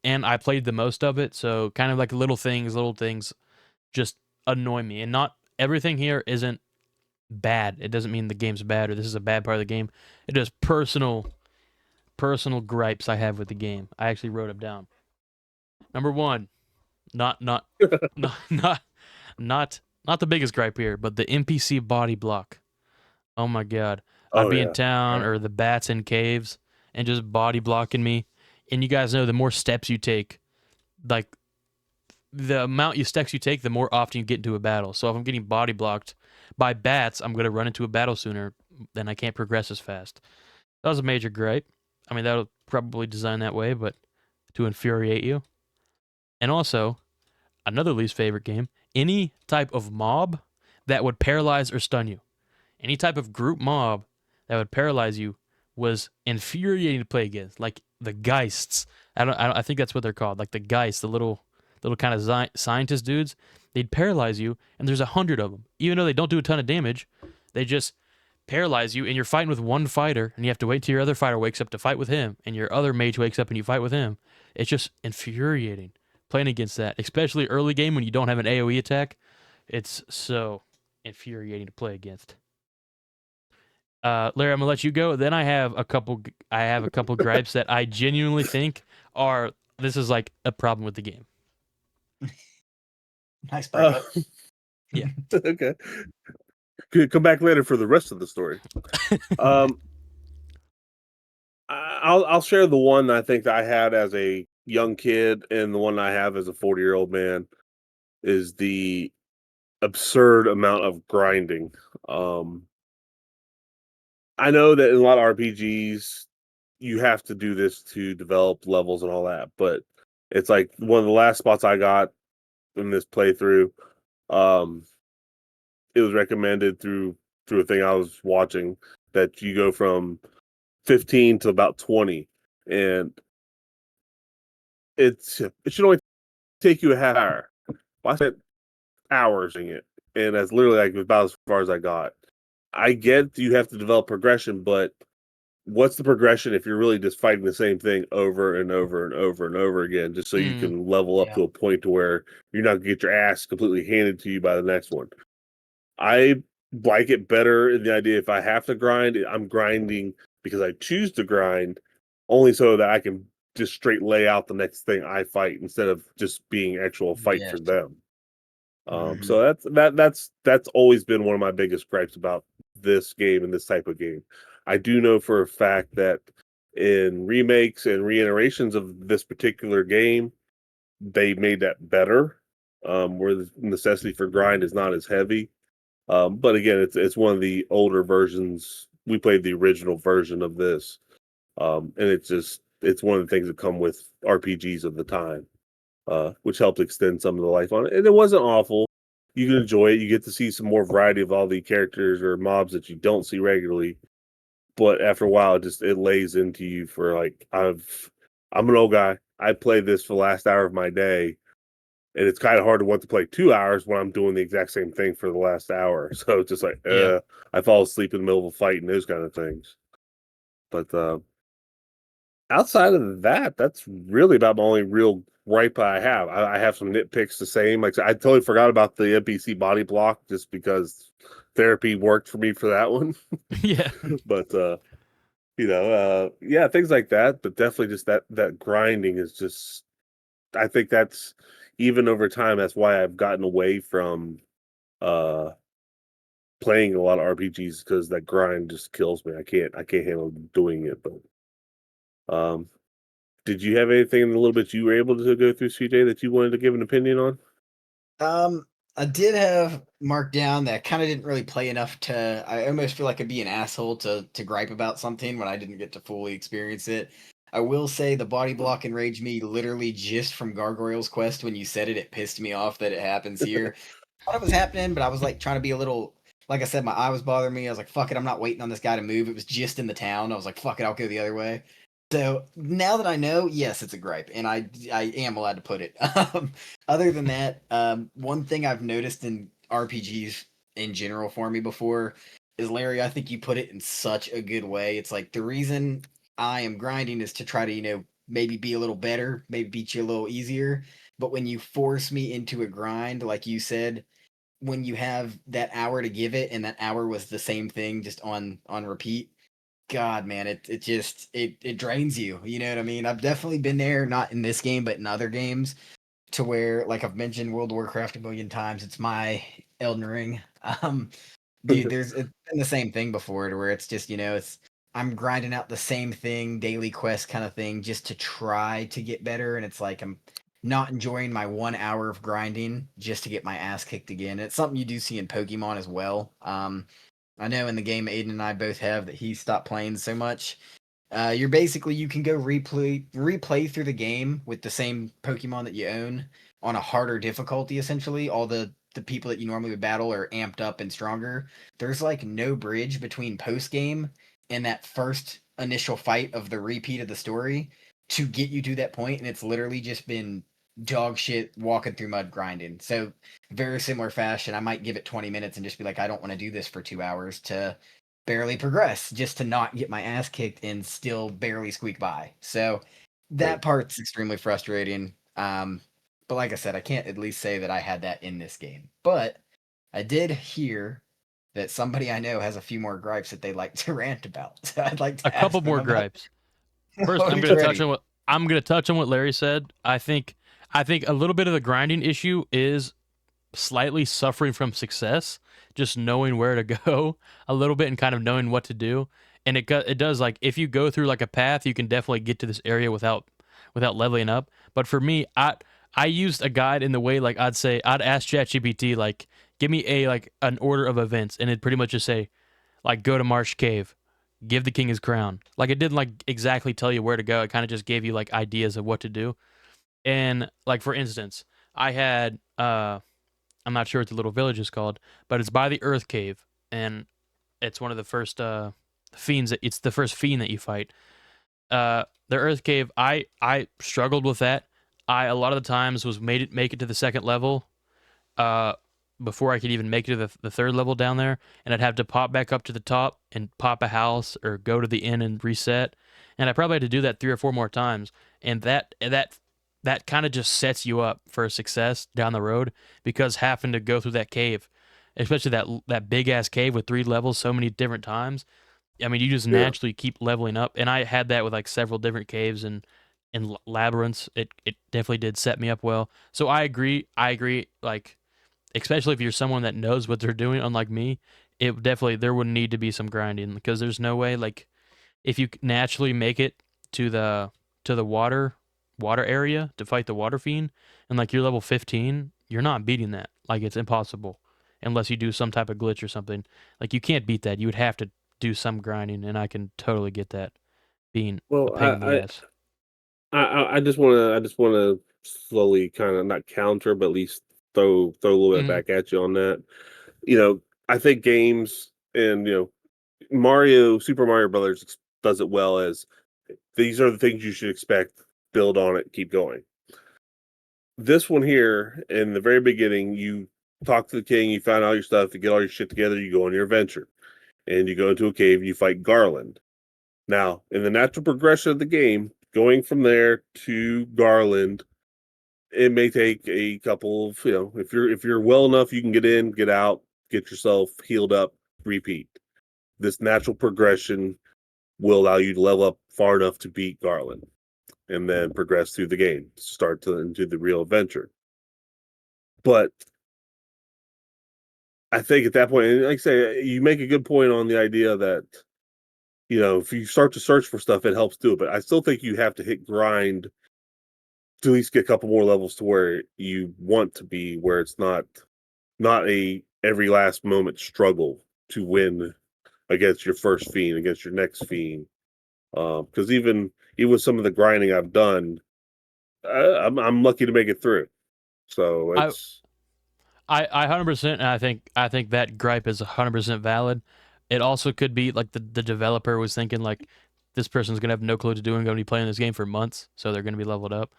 And I played the most of it, so kind of like little things just annoy me. And not everything here isn't bad. It doesn't mean the game's bad or this is a bad part of the game. It is personal gripes I have with the game. I actually wrote them down. Number one, not not not not not the biggest gripe here, but the NPC body block. Oh my god. I'd Oh be in yeah. town or the bats in caves and just body blocking me. And you guys know the more steps you take, like the amount of steps you take, the more often you get into a battle. So if I'm getting body blocked by bats, I'm gonna run into a battle sooner, then I can't progress as fast. That was a major gripe. I mean, that'll probably design that way, but to infuriate you. And also, another least favorite game, any type of mob that would paralyze or stun you. Any type of group mob that would paralyze you was infuriating to play against. Like the Geists. I think that's what they're called. Like the Geists, the little kind of scientist dudes. They'd paralyze you, and there's 100 of them. Even though they don't do a ton of damage, they just paralyze you, and you're fighting with one fighter, and you have to wait till your other fighter wakes up to fight with him, and your other mage wakes up and you fight with him. It's just infuriating playing against that, especially early game when you don't have an AoE attack. It's so infuriating to play against. Larry, I'm gonna let you go. Then I have a couple. I have a couple gripes that I genuinely think are. This is like a problem with the game. Nice Uh, breakup. Yeah. okay. Could come back later for the rest of the story. Um, I'll share the one I think that I had as a young kid, and the one I have as a 40-year-old man is the absurd amount of grinding. Um, I know that in a lot of RPGs, you have to do this to develop levels and all that, but it's like one of the last spots I got in this playthrough. Um, it was recommended through a thing I was watching that you go from 15 to about 20, and it should only take you a half hour. Well, I spent hours in it, and that's literally like about as far as I got. I get you have to develop progression, but what's the progression if you're really just fighting the same thing over and over and over and over again, just so you Mm, can level up Yeah. to a point to where you're not gonna get your ass completely handed to you by the next one. I like it better in the idea if I have to grind, I'm grinding because I choose to grind only so that I can just straight lay out the next thing I fight instead of just being actual fight for Yes. them. Mhm. So that's always been one of my biggest gripes about this game and this type of game. I do know for a fact that in remakes and reiterations of this particular game, they made that better, where the necessity for grind is not as heavy. But again, it's one of the older versions. We played the original version of this, and it's one of the things that come with RPGs of the time, which helped extend some of the life on it. And it wasn't awful. You can enjoy it. You get to see some more variety of all the characters or mobs that you don't see regularly. But after a while, it lays into you for like I'm an old guy. I played this for the last hour of my day, and it's kind of hard to want to play 2 hours when I'm doing the exact same thing for the last hour. So it's just like, Yeah. I fall asleep in the middle of a fight and those kind of things. But outside of that, that's really about the only real gripe I have. I have some nitpicks the same. Like I totally forgot about the NPC body block just because therapy worked for me for that one. Yeah. But yeah, things like that. But definitely just that grinding is just. I think that's even over time. That's why I've gotten away from uh playing a lot of RPGs because that grind just kills me. I can't handle doing it. But did you have anything in a little bit you were able to go through, CJ, that you wanted to give an opinion on? Um, I did have marked down that I kind of didn't really play enough to. I almost feel like I'd be an asshole to gripe about something when I didn't get to fully experience it. I will say the body block enraged me literally just from Gargoyle's Quest. When you said it, it pissed me off that it happens here. Thought it was happening, but I was like trying to be a little. Like I said, my eye was bothering me. I was like, "Fuck it, I'm not waiting on this guy to move." It was just in the town. I was like, "Fuck it, I'll go the other way." So now that I know, yes, it's a gripe, and I am allowed to put it. Other than that, one thing I've noticed in RPGs in general for me before is, Larry, I think you put it in such a good way. It's like the reason I am grinding is to try to, maybe be a little better, maybe beat you a little easier. But when you force me into a grind, like you said, when you have that hour to give it, and that hour was the same thing just on repeat, God, man, it just it drains you. You know what I mean? I've definitely been there, not in this game, but in other games, to where, like I've mentioned World of Warcraft a million times, it's my Elden Ring. Dude, it's been the same thing before, to where it's just, it's I'm grinding out the same thing, daily quest kind of thing, just to try to get better, and it's like I'm not enjoying my 1 hour of grinding just to get my ass kicked again. It's something you do see in Pokemon as well. I know in the game Aiden and I both have that he stopped playing so much. You're basically, you can go replay through the game with the same Pokemon that you own on a harder difficulty. Essentially, all the people that you normally would battle are amped up and stronger. There's like no bridge between post game and that first initial fight of the repeat of the story to get you to that point, and it's literally just been dog shit walking through mud grinding. So very similar fashion, I might give it 20 minutes and just be like, I don't want to do this for 2 hours to barely progress, just to not get my ass kicked and still barely squeak by. So Right. that part's extremely frustrating. But like I said, I can't at least say that I had that in this game. But I did hear that somebody I know has a few more gripes that they like to rant about. So I'd like A to couple ask them more about. gripes. First, Who's ready? I'm gonna touch on what Larry said. I think a little bit of the grinding issue is slightly suffering from success, just knowing where to go a little bit and kind of knowing what to do. And it does, like, if you go through like a path, you can definitely get to this area without leveling up. But for me, I used a guide in the way, like, I'd ask ChatGPT, like, give me an order of events, and it'd pretty much just say, like, go to Marsh Cave, give the king his crown. Like, it didn't like exactly tell you where to go. It kind of just gave you like ideas of what to do. And like, for instance, I had I'm not sure what the little village is called, but it's by the Earth Cave, and it's one of the first fiends. It's the first fiend that you fight. The Earth Cave. I struggled with that. I a lot of the times was make it to the second level, uh, before I could even make it to the third level down there, and I'd have to pop back up to the top and pop a house or go to the inn and reset. And I probably had to do that 3 or 4 more times, and that kind of just sets you up for success down the road, because having to go through that cave, especially that big ass cave with 3 levels so many different times, I mean, you just Yeah. naturally keep leveling up. And I had that with like several different caves and labyrinths. It definitely did set me up well. So I agree. I agree. Like, especially if you're someone that knows what they're doing, unlike me, it definitely there would need to be some grinding because there's no way like if you naturally make it to the to the water area to fight the water fiend and like you're level 15, you're not beating that. Like it's impossible unless you do some type of glitch or something. Like you can't beat that. You would have to do some grinding, and I can totally get that being a Well, pain in the ass. I just wanna slowly kind of not counter, but at least throw a little bit Mm, back at you on that. You know, I think games and Mario, Super Mario Brothers does it well as these are the things you should expect. Build on it, keep going. This one here, in the very beginning, you talk to the king, you find all your stuff, you get all your shit together, you go on your adventure, and you go into a cave, you fight Garland. Now, in the natural progression of the game, going from there to Garland, it may take a couple of, if you're well enough, you can get in, get out, get yourself healed up, repeat. This natural progression will allow you to level up far enough to beat Garland and then progress through the game, start to into the real adventure. But I think at that point, and like I say, you make a good point on the idea that if you start to search for stuff, it helps do it. But I still think you have to hit grind to at least get a couple more levels to where you want to be, where it's not a every last moment struggle to win against your first fiend, against your next fiend. Because even with some of the grinding I've done, I'm lucky to make it through. So I it's I 100%, and I think that gripe is 100% valid. It also could be like the developer was thinking like this person's gonna have no clue what to do and gonna be playing this game for months, so they're gonna be leveled up.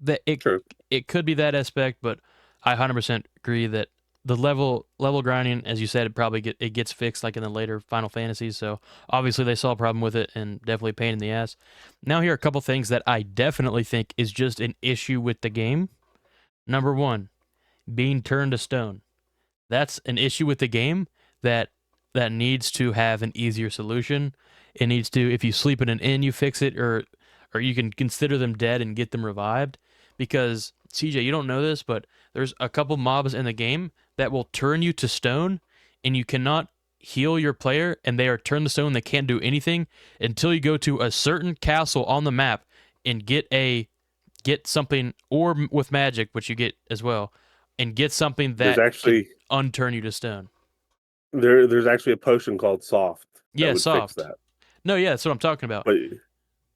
That true. it could be that aspect, but I 100% agree that the level grinding, as you said, it gets fixed like in the later Final Fantasies. So obviously they saw a problem with it and definitely a pain in the ass. Now here are a couple things that I definitely think is just an issue with the game. Number one, being turned to stone. That's an issue with the game that that needs to have an easier solution. It needs to, if you sleep in an inn, you fix it, or you can consider them dead and get them revived. Because CJ, you don't know this, but there's a couple mobs in the game that will turn you to stone, and you cannot heal your player, and they are turned to stone. They can't do anything until you go to a certain castle on the map and get something, or with magic, which you get as well, and get something There's that can actually unturn you to stone. there's actually a potion called Soft that Yeah, would fix soft. that, No, yeah, that's what I'm talking about.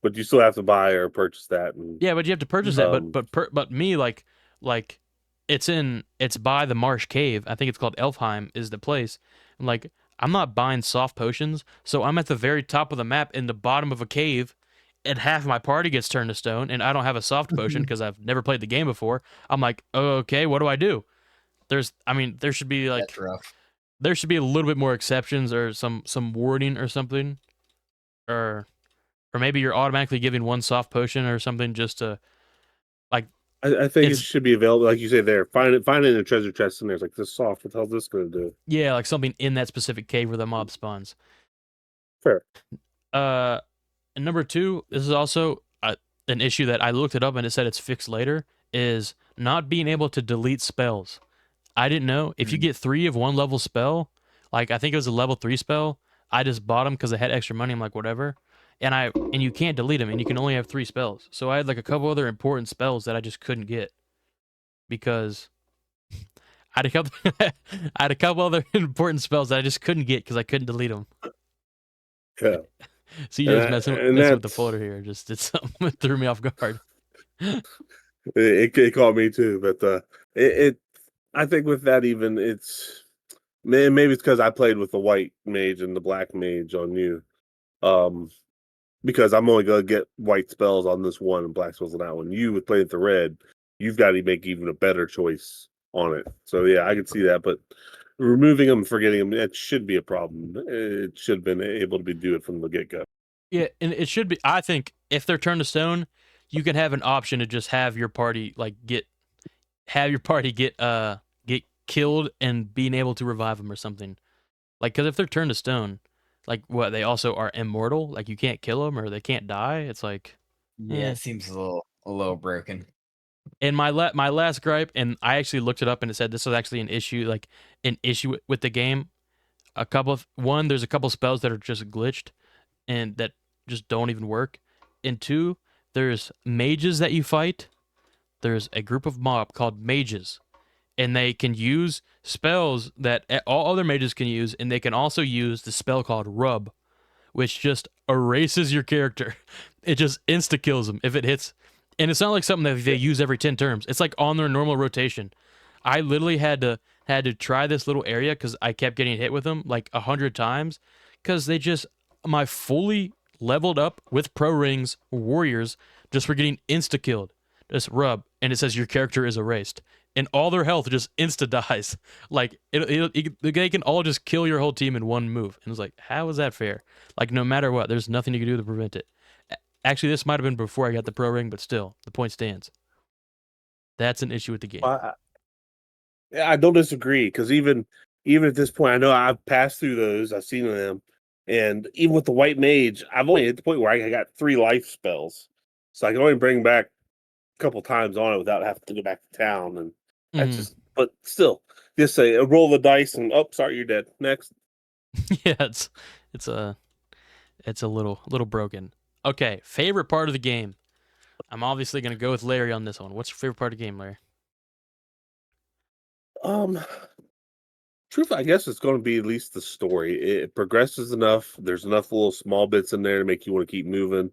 but you still have to buy or purchase that, and Yeah, but you have to purchase that. But um, but me like it's by the Marsh Cave. I think it's called Elfheim is the place. Like I'm not buying soft potions, so I'm at the very top of the map in the bottom of a cave, and half my party gets turned to stone, and I don't have a soft potion because I've never played the game before. I'm like, oh, okay, what do I do? I mean, there should be That's like rough. there should be a little bit more exceptions or some wording or something, or or maybe you're automatically giving one soft potion or something just to like I think it it's should be available, like you say there. Find it in a treasure chest, and there's like this Soft. What the hell's this gonna do? yeah, like something in that specific cave where the mob spawns. Fair. Uh, and number two, this is also an issue that I looked it up and it said it's fixed later. Is not being able to delete spells. I didn't know if you Mm. get 3 of one level spell, like I think it was a level 3 spell. I just bought them because I had extra money. I'm like whatever, and you can't delete them, and you can only have 3 spells. So I had like a couple other important spells that I just couldn't get because I had a couple I had a couple other important spells that I just couldn't get because I couldn't delete them. Yeah, CJ's and messing with the that's folder here. Just did something that threw me off guard. it caught me too. But it I think with that even it's maybe it's because I played with the white mage and the black mage on you. Um, because I'm only gonna get white spells on this one and black spells on that one. You would play with the red, you've got to make even a better choice on it. So yeah, I can see that, but removing them, forgetting them, that should be a problem. It should have been able to be do it from the get go. Yeah, and it should be. I think if they're turned to stone, you can have an option to just have your party get killed and being able to revive them or something. Like, because if they're turned to stone, Like what? They also are immortal. Like you can't kill them or they can't die. It's like, Yeah, eh. it seems a little broken. And my last gripe, and I actually looked it up and it said this was actually an issue, like an issue with the game. A couple of one, there's a couple spells that are just glitched and that just don't even work. And two, there's mages that you fight. There's a group of mob called mages, and they can use spells that all other mages can use, and they can also use the spell called Rub, which just erases your character. It just insta kills them if it hits. And it's not like something that they Yeah. use every 10 turns. It's like on their normal rotation. I literally had to try this little area because I kept getting hit with them like 100 times because they just my fully leveled up with pro rings warriors just were getting insta killed. Just rub and it says your character is erased and all their health just insta dies. Like they can all just kill your whole team in one move. And it's like, how is that fair? Like no matter what, there's nothing you can do to prevent it. Actually, this might have been before I got the pro ring, but still, the point stands. That's an issue with the game. I don't disagree because even at this point, I know I've passed through those. I've seen them, and even with the white mage, I've only hit the point where I got 3 life spells, so I can only bring back a couple times on it without having to go back to town, and that's Mhm. just. But still, just say roll the dice and oh, sorry, you're dead. Next, Yeah, it's a it's a little broken. Okay, favorite part of the game. I'm obviously gonna go with Larry on this one. What's your favorite part of the game, Larry? um, truth, I guess it's going to be at least the story. It progresses enough. There's enough little small bits in there to make you want to keep moving.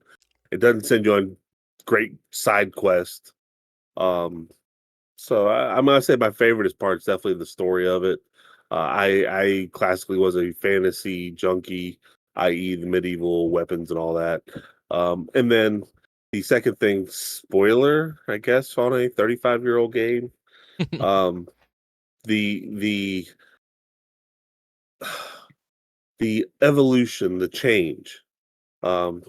It doesn't send you on great side quests. Um, So I'm gonna say my favorite is part is definitely the story of it. I classically was a fantasy junkie, i.e., the medieval weapons and all that. And then the second thing, spoiler, I guess, on a 35-year-old game, um, the the evolution, the change. Um,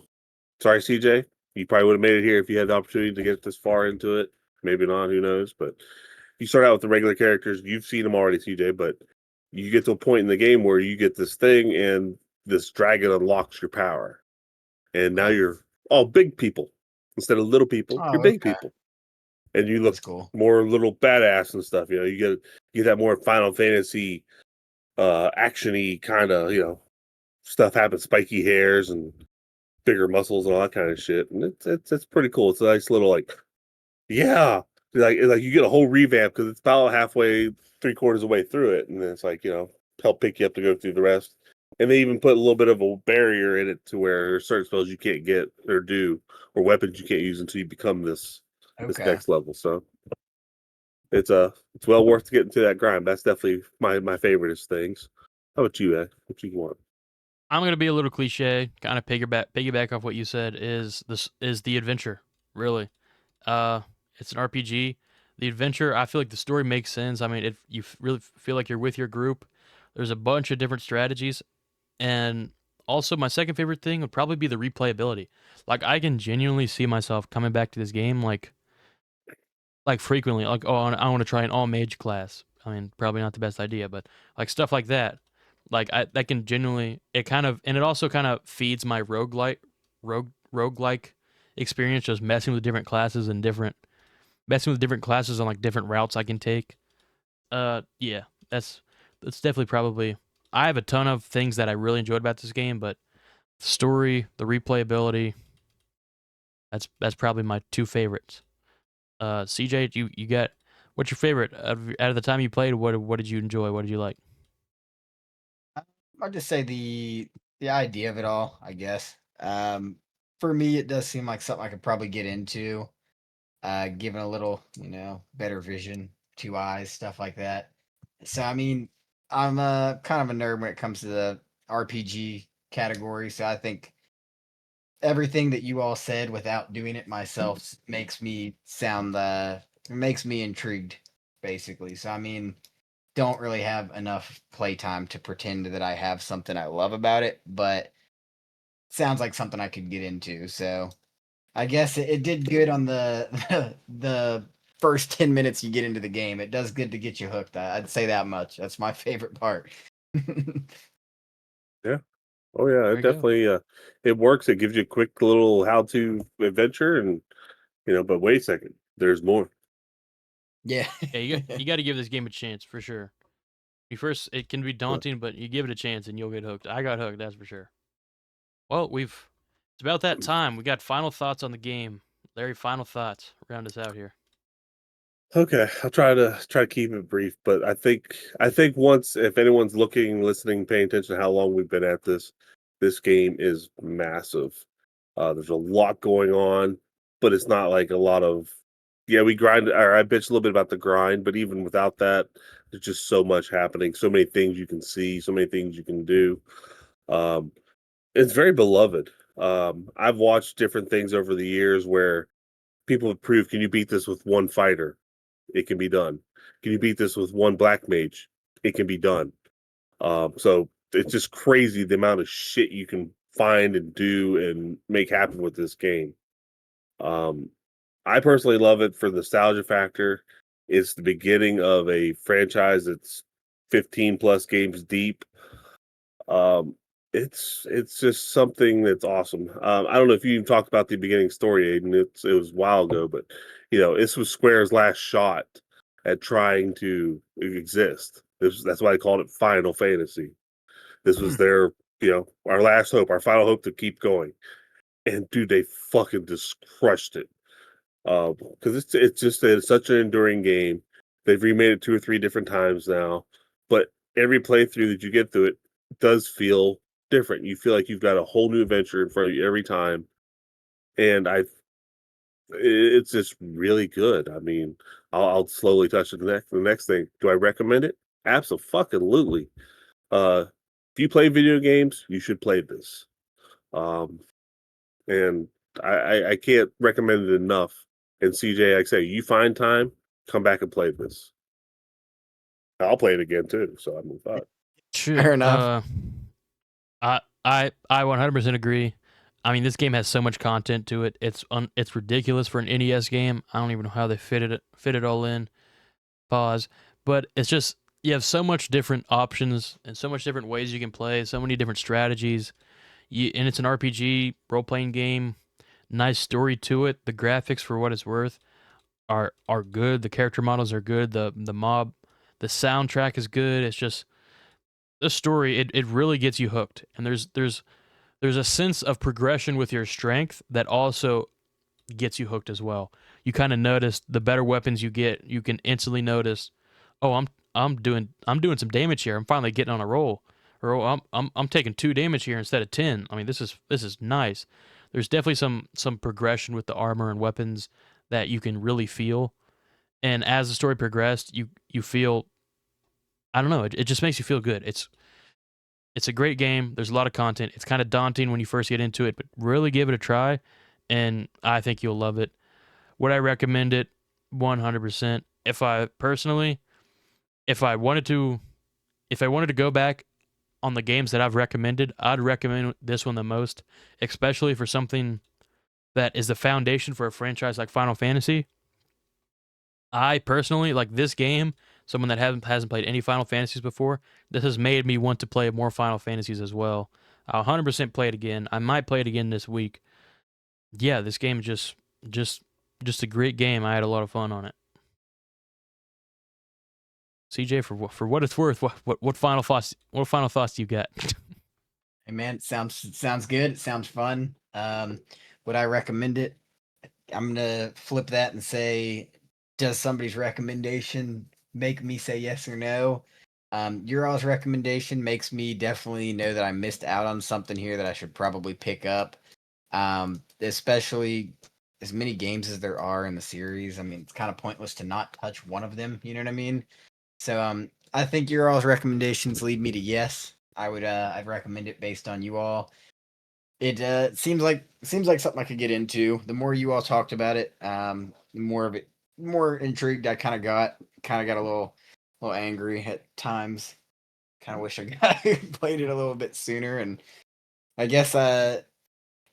sorry, CJ, you probably would have made it here if you had the opportunity to get this far into it. Maybe not, who knows? But you start out with the regular characters. You've seen them already, CJ, but you get to a point in the game where you get this thing and this dragon unlocks your power. And now Okay. you're all big people. Instead of little people, you're Oh, big okay. people. And you look That's cool. more little badass and stuff. You get that more Final Fantasy actiony kind of, stuff happens, spiky hairs and bigger muscles and all that kind of shit. And it's pretty cool. It's a nice little yeah, like you get a whole revamp because it's about halfway, 3/4 of the way through it, and then it's like help pick you up to go through the rest. And they even put a little bit of a barrier in it to where there's certain spells you can't get or do, or weapons you can't use until you become this Okay. next level. So it's well worth getting to that grind. That's definitely my favorite things. How about you, Ed? What you want? I'm gonna be a little cliche, kind of piggyback off what you said. Is the adventure really? Uh, it's an RPG. The adventure, I feel like the story makes sense. I mean, you really feel like you're with your group. There's a bunch of different strategies, and also my second favorite thing would probably be the replayability. Like I can genuinely see myself coming back to this game like frequently. Like oh, I want to try an all mage class. I mean, probably not the best idea, but like stuff like that. Like I that can genuinely it also kind of feeds my roguelike experience, just messing with different classes on like different routes I can take. Yeah, that's definitely probably. I have a ton of things that I really enjoyed about this game, but the story, the replayability, that's probably my two favorites. CJ, you got what's your favorite out of the time you played? What did you enjoy? What did you like? I'll just say the idea of it all, I guess. For me, it does seem like something I could probably get into. Given a little, better vision, 2 eyes, stuff like that. So I mean, I'm kind of a nerd when it comes to the RPG category. So I think everything that you all said without doing it myself makes me sound makes me intrigued, basically. So I mean, don't really have enough playtime to pretend that I have something I love about it, but sounds like something I could get into. So I guess it did good on the the first 10 minutes you get into the game. It does good to get you hooked. I'd say that much. That's my favorite part. Yeah. Oh yeah, There it you go. definitely it works. It gives you a quick little how-to adventure, and but wait a second, there's more. Yeah. Yeah, you got to give this game a chance for sure. You first, it can be Huh. daunting, but you give it a chance and you'll get hooked. I got hooked, that's for sure. Well, it's about that time. We got final thoughts on the game. Larry, final thoughts. Round us out here. Okay, I'll try to keep it brief, but I think once if anyone's looking, listening, paying attention to how long we've been at this game is massive. There's a lot going on, but it's not like a lot of yeah, we grind or I bitch a little bit about the grind, but even without that, there's just so much happening, so many things you can see, so many things you can do. Um, it's very beloved. I've watched different things over the years where people have proved, can you beat this with one fighter? It can be done. Can you beat this with one black mage? It can be done. So it's just crazy the amount of shit you can find and do and make happen with this game. Um, I personally love it for the nostalgia factor. It's the beginning of a franchise that's 15 plus games deep. Um, it's just something that's awesome. I don't know if you even talked about the beginning story, Aiden. It was a while ago, but this was Square's last shot at trying to exist. That's why I called it Final Fantasy. This was their our last hope, our final hope to keep going. And dude, they fucking just crushed it. Because it's such an enduring game. They've remade it two or three different times now, but every playthrough that you get through it does feel different. You feel like you've got a whole new adventure in front of you every time, and it's just really good. I mean, I'll slowly touch it. The next thing, do I recommend it? Absolutely. If you play video games, you should play this. Um, and I can't recommend it enough. And CJ, like I say, you find time, come back and play this. I'll play it again too. So I move on. Shit. Fair enough. I 100% agree. I mean, this game has so much content to it. It's ridiculous for an NES game. I don't even know how they fit it all in. Pause. But it's just you have so much different options and so much different ways you can play. So many different strategies. And it's an RPG role playing game. Nice story to it. The graphics, for what it's worth, are good. The character models are good. The soundtrack is good. It's just the story. It really gets you hooked. And there's a sense of progression with your strength that also gets you hooked as well. You kind of notice the better weapons you get, you can instantly notice, oh, I'm doing some damage here. I'm finally getting on a roll. Or oh, I'm taking 2 damage here instead of 10. I mean, this is nice. There's definitely some progression with the armor and weapons that you can really feel. And as the story progressed, you feel, I don't know, it just makes you feel good. It's a great game. There's a lot of content. It's kind of daunting when you first get into it, but really give it a try, and I think you'll love it. Would I recommend it? 100%. If I personally, if I wanted to, if I wanted to go back on the games that I've recommended, I'd recommend this one the most, especially for something that is the foundation for a franchise like Final Fantasy. I personally like this game. Someone that hasn't played any Final Fantasies before, this has made me want to play more Final Fantasies as well. I'll 100% play it again. I might play it again this week. Yeah, this game just just a great game. I had a lot of fun on it. CJ, for what it's worth, what final thoughts do you got? Hey man, it sounds good. It sounds fun. Would I recommend it? I'm gonna flip that and say, does somebody's recommendation make me say yes or no? Your all's recommendation makes me definitely know that I missed out on something here that I should probably pick up. Especially as many games as there are in the series. I mean, it's kind of pointless to not touch one of them. You know what I mean? So, I think your all's recommendations lead me to yes. I'd recommend it based on you all. It seems like something I could get into. The more you all talked about it, the more intrigued I kind of got a little angry at times. Kind of wish I got played it a little bit sooner. And I guess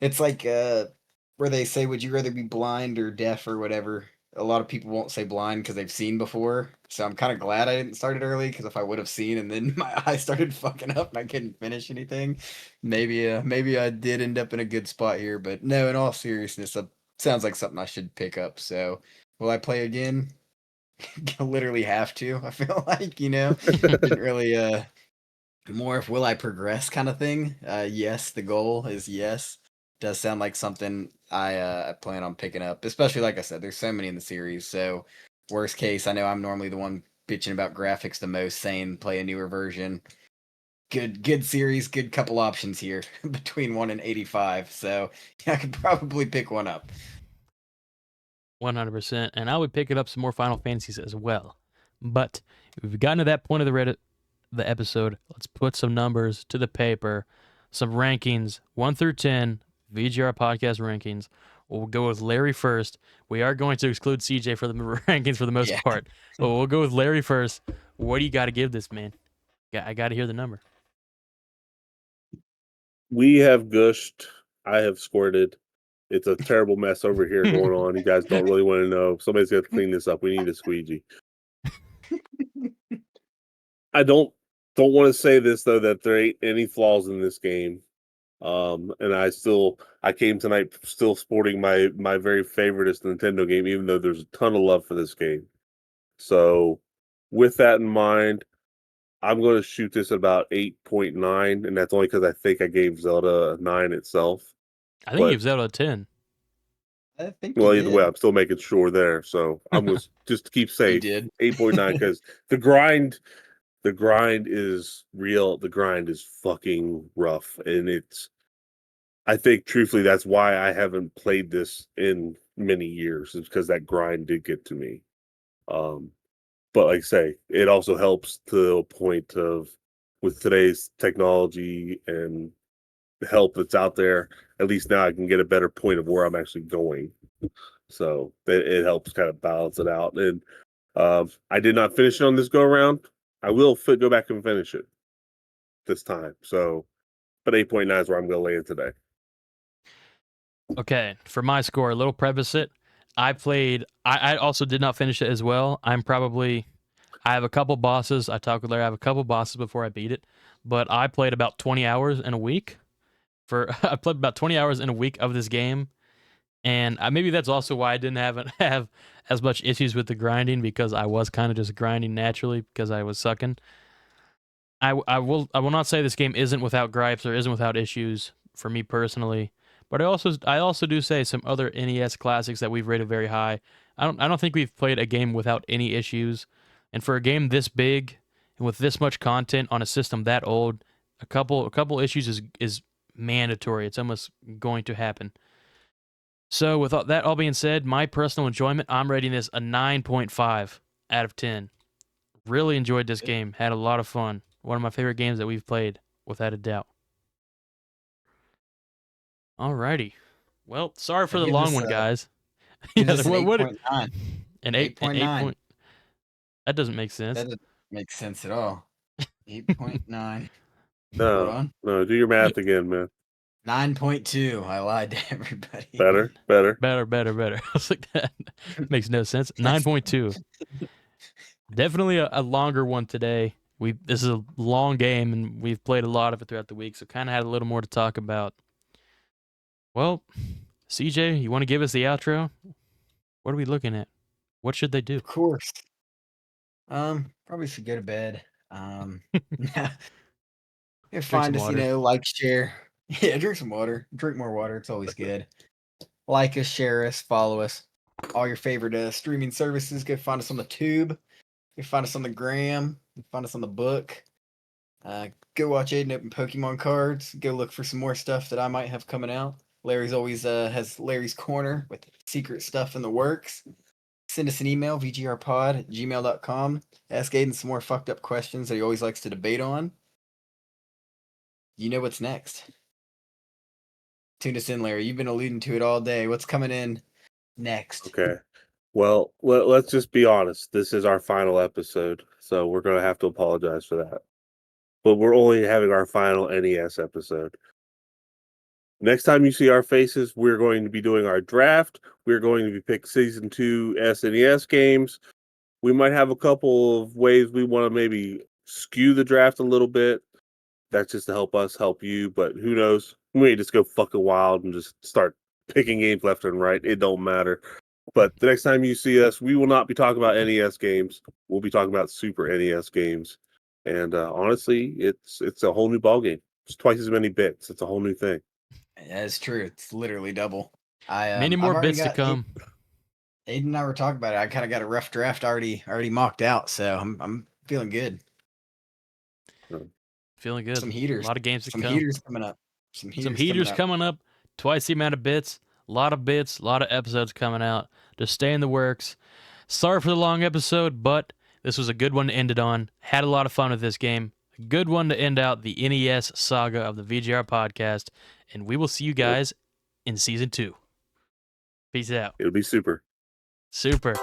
it's like where they say, would you rather be blind or deaf or whatever? a lot of people won't say blind because they've seen before. So I'm kind of glad I didn't start it early because if I would have seen and then my eyes started fucking up and I couldn't finish anything, maybe I did end up in a good spot here. But no, in all seriousness, sounds like something I should pick up. So will I play again? Literally have to. I feel like didn't really more of will I progress kind of thing. Yes, the goal is yes. Does sound like something I plan on picking up, especially like I said, there's so many in the series. So worst case, I know I'm normally the one bitching about graphics the most, saying play a newer version. Good series, good couple options here between 1 and 85. So yeah, I could probably pick one up. 100%. And I would pick it up some more Final Fantasies as well. But if we've gotten to that point of the episode, let's put some numbers to the paper, some rankings, 1 through 10, VGR podcast rankings. We'll go with Larry first. We are going to exclude CJ for the rankings for the most Yeah. part, but we'll go with Larry first. What do you got to give this, man? I got to hear the number. We have gushed. I have squirted. It's a terrible mess over here going on. You guys don't really want to know. Somebody's got to clean this up. We need a squeegee. I don't want to say this though that there ain't any flaws in this game. And I came tonight still sporting my very favoriteest Nintendo game, even though there's a ton of love for this game. So, with that in mind, I'm going to shoot this at about 8.9, and that's only because I think I gave Zelda a 9 itself. I think you But gave Zelda a 10. I think well, you either way, did. I'm still making sure there. So I'm going to just to keep You safe, did. 8.9, because the grind is real. The grind is fucking rough, and I think truthfully that's why I haven't played this in many years, is because that grind did get to me. Um, but like I say, it also helps to a point of with today's technology and the help that's out there. At least now I can get a better point of where I'm actually going. So it helps kind of balance it out. And I did not finish it on this go around. I will go back and finish it this time. So, but 8.9 is where I'm going to land today. Okay, for my score, a little preface it. I also did not finish it as well. I have a couple bosses. I talked with Larry. I have a couple bosses before I beat it, but I played about 20 hours in a week. I played about 20 hours in a week of this game, and maybe that's also why I didn't have as much issues with the grinding, because I was kind of just grinding naturally because I was sucking. I will not say this game isn't without gripes or isn't without issues for me personally, but I also do say some other NES classics that we've rated very high. I don't think we've played a game without any issues, and for a game this big and with this much content on a system that old, a couple issues is mandatory. It's almost going to happen. So with that all being said, my personal enjoyment, I'm rating this a 9.5 out of 10. Really enjoyed this game. Had a lot of fun. One of my favorite games that we've played, without a doubt. Alrighty. Well, sorry I for the give long this one, guys. give Yeah, this an what 8.9. an eight 8.9. point. That doesn't make sense. That doesn't make sense at all. 8.9. Hold No, on. no, do your math again, man. 9.2. I lied to everybody. Better. Better. I was like, that makes no sense. 9.2. Definitely a longer one today. This is a long game, and we've played a lot of it throughout the week, so kind of had a little more to talk about. Well, CJ, you want to give us the outro? What are we looking at? What should they do? Of course. Probably should go to bed. Yeah, Drink some find us, water. like, share. Yeah, drink some water. Drink more water. It's always good. Like us, share us, follow us. All your favorite streaming services. Go find us on the tube. Go find us on the gram. Go find us on the book. Go watch Aiden open Pokemon cards. Go look for some more stuff that I might have coming out. Larry's always has Larry's Corner with secret stuff in the works. Send us an email, vgrpod@gmail.com. Ask Aiden some more fucked up questions that he always likes to debate on. You know what's next. Tune us in, Larry. You've been alluding to it all day. What's coming in next? Okay. Well, let's just be honest. This is our final episode, so we're going to have to apologize for that. But we're only having our final NES episode. Next time you see our faces, we're going to be doing our draft. We're going to be pick season 2 SNES games. We might have a couple of ways we want to maybe skew the draft a little bit. That's just to help us help you, but who knows? We may just go fucking wild and just start picking games left and right. It don't matter. But the next time you see us, we will not be talking about NES games. We'll be talking about Super NES games. And honestly, it's a whole new ball game. It's twice as many bits. It's a whole new thing. That's true. It's literally double. I've Many more already bits to got come. Aiden and I were talking about it. I kind of got a rough draft already mocked out, so I'm feeling good. Feeling good. Some A heaters. lot of games to Some come. heaters coming up. Some Some heaters heaters coming up. Twice the amount of bits. A lot of bits. A lot of episodes coming out. Just stay in the works. Sorry for the long episode, but this was a good one to end it on. Had a lot of fun with this game. A good one to end out the NES saga of the VGR podcast. And we will see you guys in season 2. Peace out. It'll be super. Super.